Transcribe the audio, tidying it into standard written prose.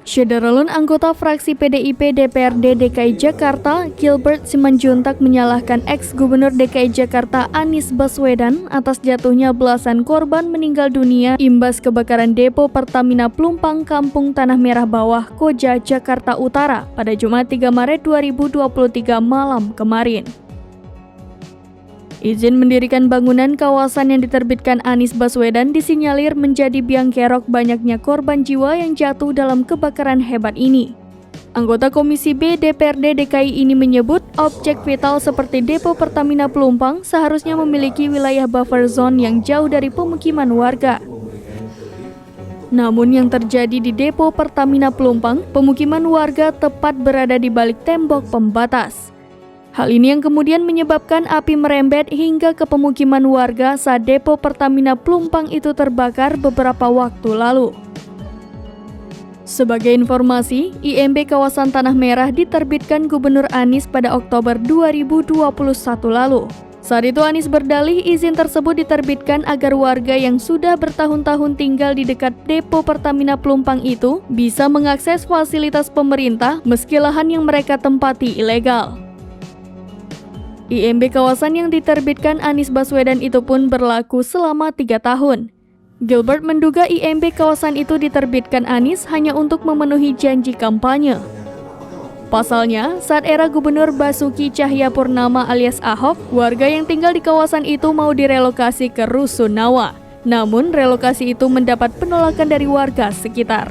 Syederalun anggota fraksi PDIP DPRD DKI Jakarta, Gilbert Simanjuntak menyalahkan ex-gubernur DKI Jakarta Anies Baswedan atas jatuhnya belasan korban meninggal dunia imbas kebakaran depo Pertamina Pelumpang Kampung Tanah Merah Bawah, Koja, Jakarta Utara pada Jumat 3 Maret 2023 malam kemarin. Izin mendirikan bangunan kawasan yang diterbitkan Anies Baswedan disinyalir menjadi biang kerok banyaknya korban jiwa yang jatuh dalam kebakaran hebat ini. Anggota Komisi B DPRD DKI ini menyebut objek vital seperti depo Pertamina Pelumpang seharusnya memiliki wilayah buffer zone yang jauh dari pemukiman warga. Namun yang terjadi di depo Pertamina Pelumpang, pemukiman warga tepat berada di balik tembok pembatas. Hal ini yang kemudian menyebabkan api merembet hingga ke pemukiman warga saat depo Pertamina Pelumpang itu terbakar beberapa waktu lalu. Sebagai informasi, IMB kawasan Tanah Merah diterbitkan Gubernur Anies pada Oktober 2021 lalu. Saat itu Anies berdalih izin tersebut diterbitkan agar warga yang sudah bertahun-tahun tinggal di dekat depo Pertamina Pelumpang itu bisa mengakses fasilitas pemerintah meski lahan yang mereka tempati ilegal. IMB kawasan yang diterbitkan Anies Baswedan itu pun berlaku selama 3 tahun. Gilbert menduga IMB kawasan itu diterbitkan Anies hanya untuk memenuhi janji kampanye. Pasalnya, saat era Gubernur Basuki Cahayapurnama alias Ahok, warga yang tinggal di kawasan itu mau direlokasi ke Rusunawa. Namun, relokasi itu mendapat penolakan dari warga sekitar.